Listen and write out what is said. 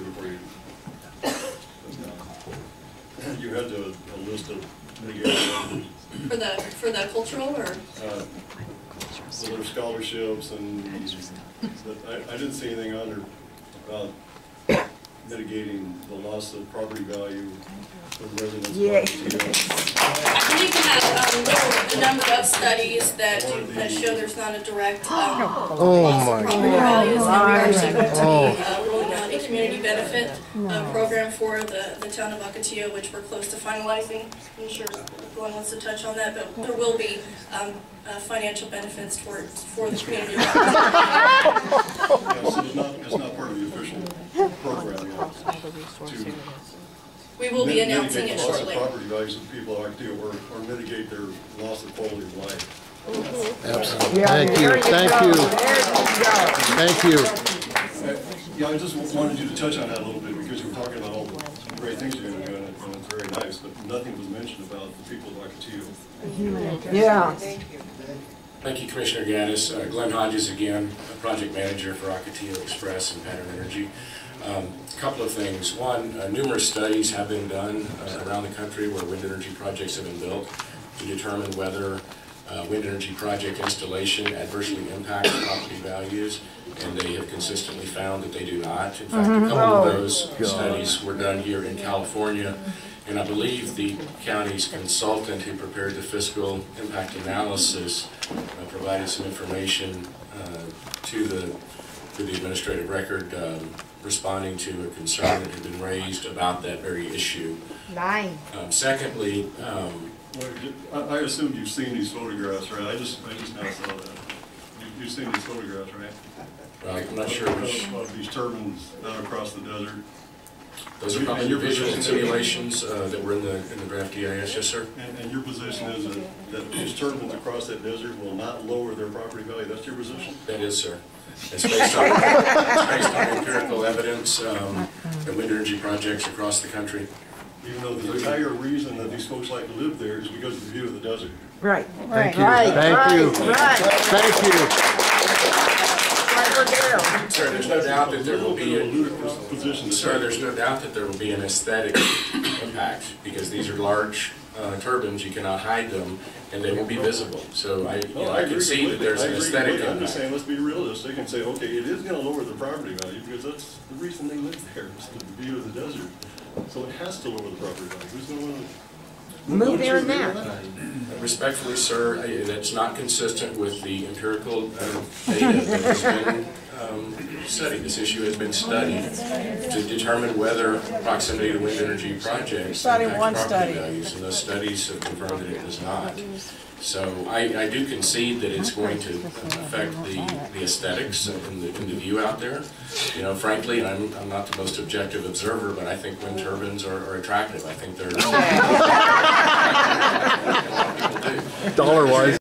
before you had a list of mitigation for the cultural or for their scholarships and I didn't see anything on there about mitigating the loss of property value for the residents. Yes. I believe we have a number of studies that show there's not a direct loss of property values, and we are actually going to be rolling out a community benefit program for the town of Ocotillo, which we're close to finalizing. I'm sure Glenn wants to touch on that, but there will be financial benefits for the community. Yeah, so it's not part of the official program yet. We will be announcing it shortly. Property values of people like to or mitigate their loss of quality of life. Absolutely. Yeah, thank you. Thank you. Thank you. Yeah, I just wanted you to touch on that a little bit because you were talking about all the great things you're going to do, and it's very nice, but nothing was mentioned about the people of Ocotillo. Yeah. Thank you, Commissioner Gaddis. Glenn Hodges again, a project manager for Ocotillo Express and Pattern Energy. A couple of things. One, numerous studies have been done around the country where wind energy projects have been built to determine whether wind energy project installation adversely impacts property values, and they have consistently found that they do not. In fact, a couple of those studies were done here in California, and I believe the county's consultant who prepared the fiscal impact analysis provided some information to the administrative record responding to a concern that had been raised about that very issue. Secondly, I assumed you've seen these photographs, right? I just now saw that. You've seen these photographs, right? Right, I'm not sure which. Of these turbines out across the desert. Those are probably your visual simulations that were in the draft EIS, yes, sir. And your position is that these turbines across that desert will not lower their property value. That's your position? That is, sir. It's based on empirical evidence that wind energy projects across the country. Even though the entire reason that these folks like to live there is because of the view of the desert. Right. Thank you. Thank you. Thank you. Sir, there's no doubt that there will be an aesthetic impact because these are large turbines. You cannot hide them, and they will be visible. So I can see that there's an aesthetic impact. I'm just saying, let's be realistic and say, okay, it is going to lower the property value because that's the reason they live there, is the view of the desert. So it has to lower the property value. Who's going to want to move there and there? Respectfully, sir, that's not consistent with the empirical data that has been studied. This issue has been studied to determine whether proximity to wind energy projects impacts property values, and those studies have confirmed that it does not. So I do concede that it's going to affect the aesthetics and the view out there. You know, frankly, I'm not the most objective observer, but I think wind turbines are attractive. I think they're... Dollar-wise.